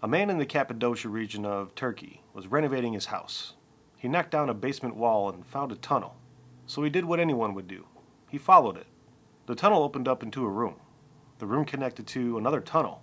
A man in the Cappadocia region of Turkey was renovating his house. He knocked down a basement wall and found a tunnel. So he did what anyone would do. He followed it. The tunnel opened up into a room. The room connected to another tunnel.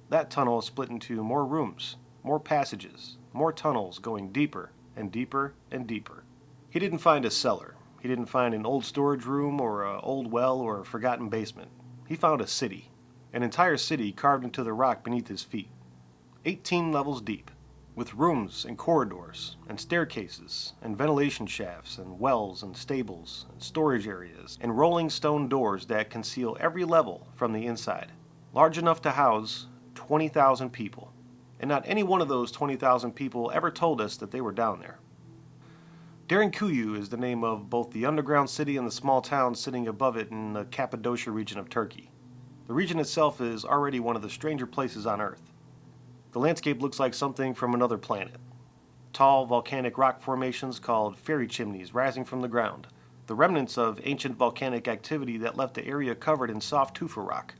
That tunnel split into more rooms, more passages, more tunnels going deeper and deeper and deeper. He didn't find a cellar. He didn't find an old storage room or an old well or a forgotten basement. He found a city. An entire city carved into the rock beneath his feet. 18 levels deep, with rooms and corridors and staircases and ventilation shafts and wells and stables and storage areas and rolling stone doors that conceal every level from the inside. Large enough to house 20,000 people. And not any one of those 20,000 people ever told us that they were down there. Derinkuyu is the name of both the underground city and the small town sitting above it in the Cappadocia region of Turkey. The region itself is already one of the stranger places on Earth. The landscape looks like something from another planet. Tall volcanic rock formations called fairy chimneys rising from the ground, the remnants of ancient volcanic activity that left the area covered in soft tufa rock.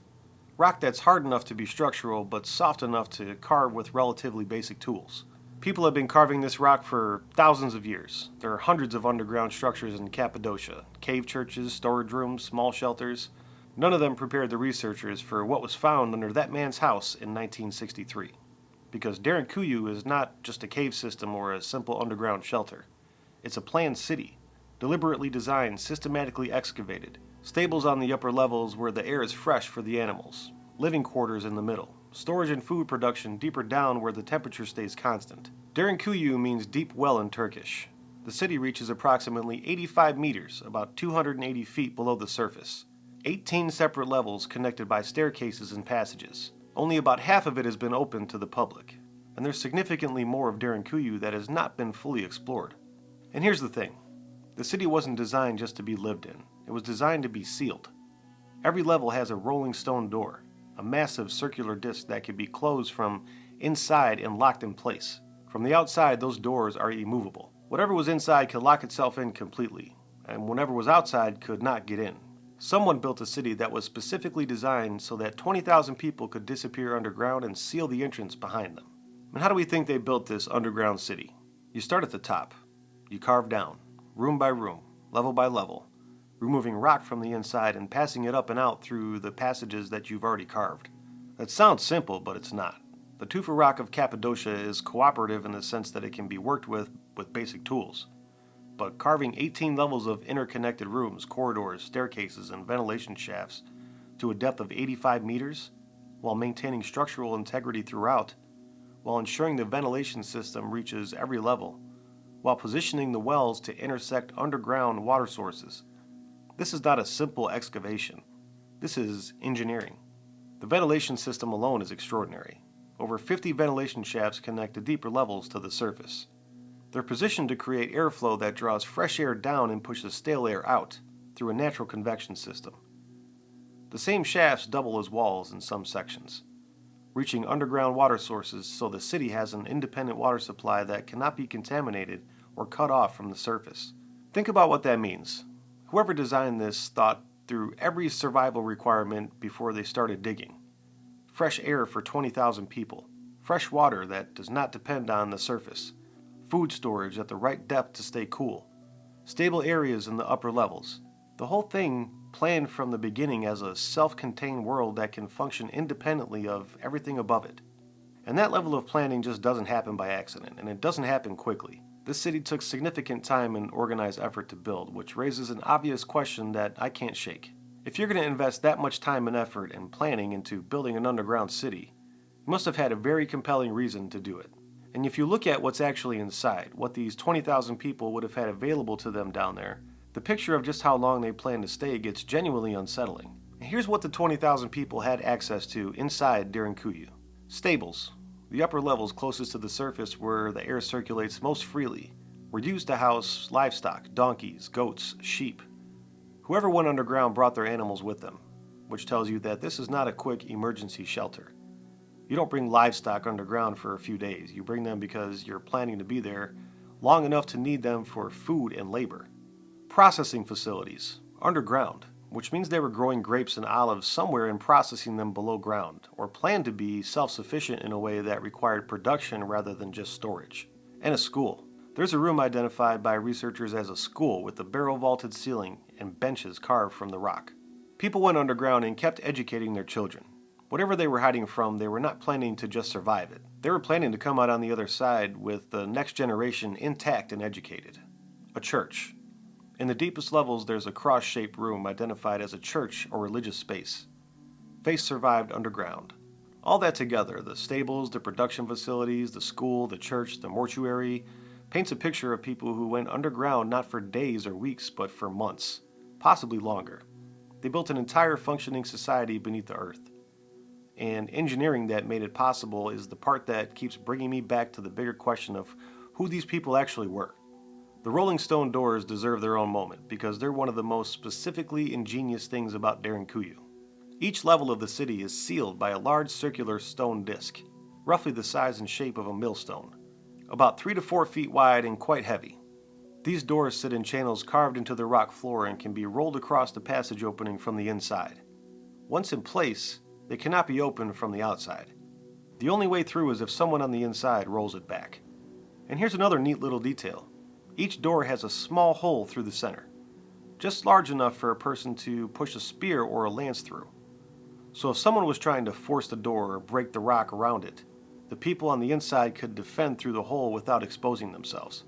Rock that's hard enough to be structural but soft enough to carve with relatively basic tools. People have been carving this rock for thousands of years. There are hundreds of underground structures in Cappadocia, cave churches, storage rooms, small shelters. None of them prepared the researchers for what was found under that man's house in 1963. Because Derinkuyu is not just a cave system or a simple underground shelter. It's a planned city, deliberately designed, systematically excavated. Stables on the upper levels where the air is fresh for the animals. Living quarters in the middle. Storage and food production deeper down where the temperature stays constant. Derinkuyu means deep well in Turkish. The city reaches approximately 85 meters, about 280 feet below the surface. 18 separate levels connected by staircases and passages. Only about half of it has been opened to the public. And there's significantly more of Derinkuyu that has not been fully explored. And here's the thing. The city wasn't designed just to be lived in. It was designed to be sealed. Every level has a rolling stone door. A massive circular disc that can be closed from inside and locked in place. From the outside, those doors are immovable. Whatever was inside could lock itself in completely, and whatever was outside could not get in. Someone built a city that was specifically designed so that 20,000 people could disappear underground and seal the entrance behind them. And how do we think they built this underground city? You start at the top. You carve down, room by room, level by level, removing rock from the inside and passing it up and out through the passages that you've already carved. That sounds simple, but it's not. The tufa rock of Cappadocia is cooperative in the sense that it can be worked with basic tools. But carving 18 levels of interconnected rooms, corridors, staircases, and ventilation shafts to a depth of 85 meters, while maintaining structural integrity throughout, while ensuring the ventilation system reaches every level, while positioning the wells to intersect underground water sources. This is not a simple excavation. This is engineering. The ventilation system alone is extraordinary. Over 50 ventilation shafts connect the deeper levels to the surface. They're positioned to create airflow that draws fresh air down and pushes stale air out through a natural convection system. The same shafts double as walls in some sections, reaching underground water sources so the city has an independent water supply that cannot be contaminated or cut off from the surface. Think about what that means. Whoever designed this thought through every survival requirement before they started digging. Fresh air for 20,000 people. Fresh water that does not depend on the surface. Food storage at the right depth to stay cool. Stable areas in the upper levels. The whole thing planned from the beginning as a self-contained world that can function independently of everything above it. And that level of planning just doesn't happen by accident, and it doesn't happen quickly. This city took significant time and organized effort to build, which raises an obvious question that I can't shake. If you're going to invest that much time and effort and planning into building an underground city, you must have had a very compelling reason to do it. And if you look at what's actually inside, what these 20,000 people would have had available to them down there, the picture of just how long they plan to stay gets genuinely unsettling. And here's what the 20,000 people had access to inside Derinkuyu. Stables. The upper levels closest to the surface where the air circulates most freely were used to house livestock, donkeys, goats, sheep. Whoever went underground brought their animals with them, which tells you that this is not a quick emergency shelter. You don't bring livestock underground for a few days. You bring them because you're planning to be there long enough to need them for food and labor. Processing facilities, underground, which means they were growing grapes and olives somewhere and processing them below ground, or planned to be self-sufficient in a way that required production rather than just storage. And a school. There's a room identified by researchers as a school with a barrel-vaulted ceiling and benches carved from the rock. People went underground and kept educating their children. Whatever they were hiding from, they were not planning to just survive it. They were planning to come out on the other side with the next generation intact and educated. A church. In the deepest levels, there's a cross-shaped room identified as a church or religious space. Faith survived underground. All that together, the stables, the production facilities, the school, the church, the mortuary, paints a picture of people who went underground not for days or weeks, but for months, possibly longer. They built an entire functioning society beneath the earth. And engineering that made it possible is the part that keeps bringing me back to the bigger question of who these people actually were. The rolling stone doors deserve their own moment because they're one of the most specifically ingenious things about Derinkuyu. Each level of the city is sealed by a large circular stone disc, roughly the size and shape of a millstone, about 3 to 4 feet wide and quite heavy. These doors sit in channels carved into the rock floor and can be rolled across the passage opening from the inside. Once in place, they cannot be opened from the outside. The only way through is if someone on the inside rolls it back. And here's another neat little detail. Each door has a small hole through the center, just large enough for a person to push a spear or a lance through. So if someone was trying to force the door or break the rock around it, the people on the inside could defend through the hole without exposing themselves.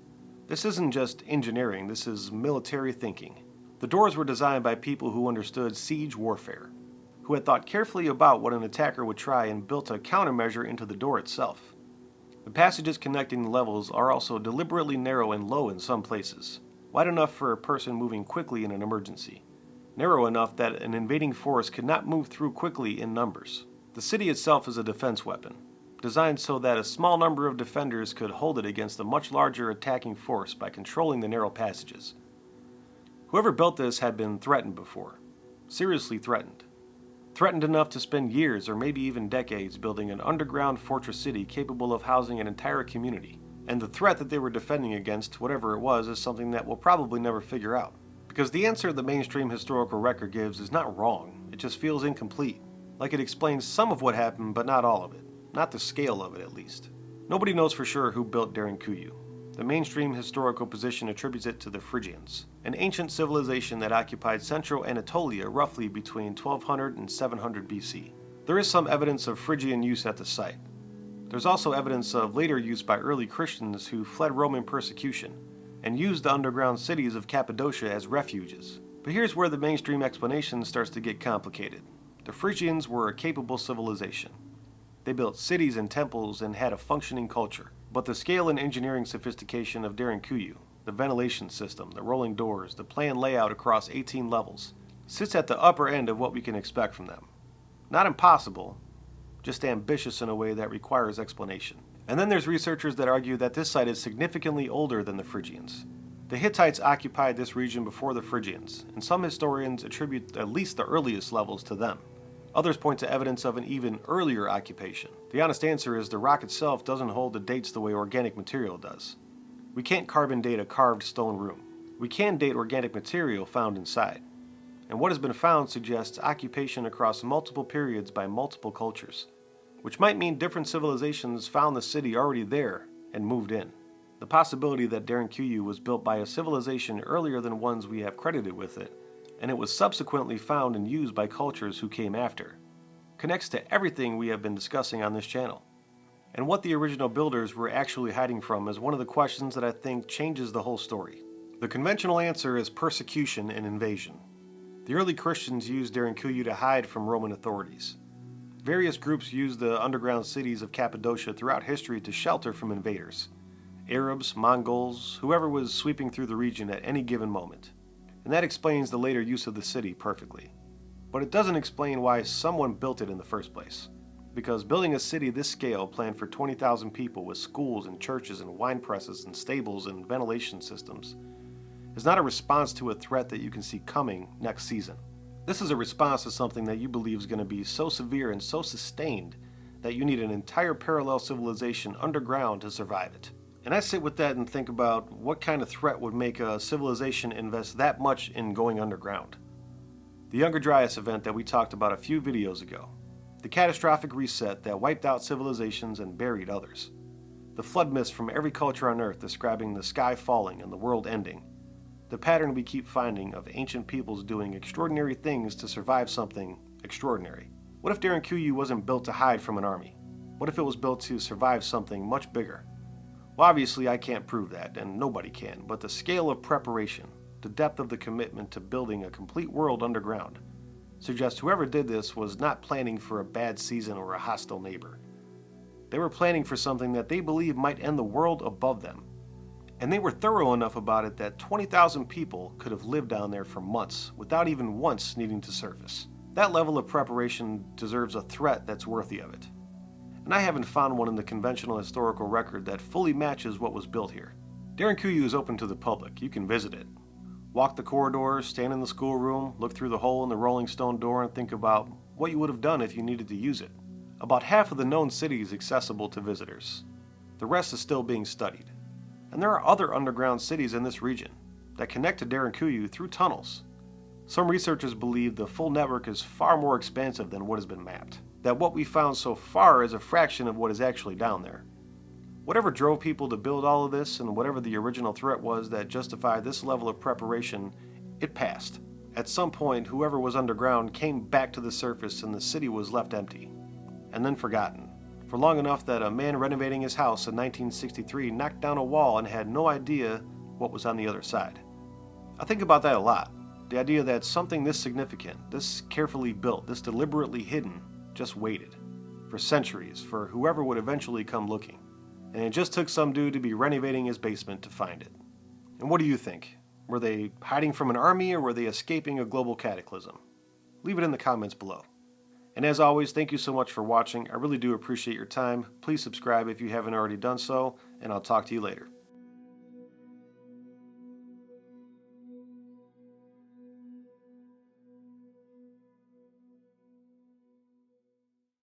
This isn't just engineering, this is military thinking. The doors were designed by people who understood siege warfare, who had thought carefully about what an attacker would try and built a countermeasure into the door itself. The passages connecting the levels are also deliberately narrow and low in some places, wide enough for a person moving quickly in an emergency, narrow enough that an invading force could not move through quickly in numbers. The city itself is a defense weapon, designed so that a small number of defenders could hold it against a much larger attacking force by controlling the narrow passages. Whoever built this had been threatened before, seriously threatened. Threatened enough to spend years or maybe even decades building an underground fortress city capable of housing an entire community. And the threat that they were defending against, whatever it was, is something that we'll probably never figure out. Because the answer the mainstream historical record gives is not wrong, it just feels incomplete. Like it explains some of what happened, but not all of it. Not the scale of it, at least. Nobody knows for sure who built Derinkuyu. The mainstream historical position attributes it to the Phrygians, an ancient civilization that occupied central Anatolia roughly between 1200 and 700 BC. There is some evidence of Phrygian use at the site. There's also evidence of later use by early Christians who fled Roman persecution and used the underground cities of Cappadocia as refuges. But here's where the mainstream explanation starts to get complicated. The Phrygians were a capable civilization. They built cities and temples and had a functioning culture. But the scale and engineering sophistication of Derinkuyu, the ventilation system, the rolling doors, the planned layout across 18 levels, sits at the upper end of what we can expect from them. Not impossible, just ambitious in a way that requires explanation. And then there's researchers that argue that this site is significantly older than the Phrygians. The Hittites occupied this region before the Phrygians, and some historians attribute at least the earliest levels to them. Others point to evidence of an even earlier occupation. The honest answer is the rock itself doesn't hold the dates the way organic material does. We can't carbon date a carved stone room. We can date organic material found inside. And what has been found suggests occupation across multiple periods by multiple cultures, which might mean different civilizations found the city already there and moved in. The possibility that Derinkuyu was built by a civilization earlier than ones we have credited with it, and it was subsequently found and used by cultures who came after, connects to everything we have been discussing on this channel. And what the original builders were actually hiding from is one of the questions that I think changes the whole story. The conventional answer is persecution and invasion. The early Christians used Derinkuyu to hide from Roman authorities. Various groups used the underground cities of Cappadocia throughout history to shelter from invaders. Arabs, Mongols, whoever was sweeping through the region at any given moment. And that explains the later use of the city perfectly. But it doesn't explain why someone built it in the first place. Because building a city this scale planned for 20,000 people with schools and churches and wine presses and stables and ventilation systems is not a response to a threat that you can see coming next season. This is a response to something that you believe is going to be so severe and so sustained that you need an entire parallel civilization underground to survive it. And I sit with that and think about what kind of threat would make a civilization invest that much in going underground. The Younger Dryas event that we talked about a few videos ago. The catastrophic reset that wiped out civilizations and buried others. The flood myths from every culture on Earth describing the sky falling and the world ending. The pattern we keep finding of ancient peoples doing extraordinary things to survive something extraordinary. What if Derinkuyu wasn't built to hide from an army? What if it was built to survive something much bigger? Well, obviously I can't prove that, and nobody can, but the scale of preparation, the depth of the commitment to building a complete world underground, suggests whoever did this was not planning for a bad season or a hostile neighbor. They were planning for something that they believed might end the world above them. And they were thorough enough about it that 20,000 people could have lived down there for months without even once needing to surface. That level of preparation deserves a threat that's worthy of it. And I haven't found one in the conventional historical record that fully matches what was built here. Derinkuyu is open to the public. You can visit it. Walk the corridors, stand in the schoolroom, look through the hole in the rolling stone door and think about what you would have done if you needed to use it. About half of the known city is accessible to visitors. The rest is still being studied. And there are other underground cities in this region that connect to Derinkuyu through tunnels. Some researchers believe the full network is far more expansive than what has been mapped, that what we found so far is a fraction of what is actually down there. Whatever drove people to build all of this and whatever the original threat was that justified this level of preparation, it passed. At some point, whoever was underground came back to the surface and the city was left empty, and then forgotten. For long enough that a man renovating his house in 1963 knocked down a wall and had no idea what was on the other side. I think about that a lot. The idea that something this significant, this carefully built, this deliberately hidden, just waited. For centuries, for whoever would eventually come looking. And it just took some dude to be renovating his basement to find it. And what do you think? Were they hiding from an army or were they escaping a global cataclysm? Leave it in the comments below. And as always, thank you so much for watching. I really do appreciate your time. Please subscribe if you haven't already done so, and I'll talk to you later.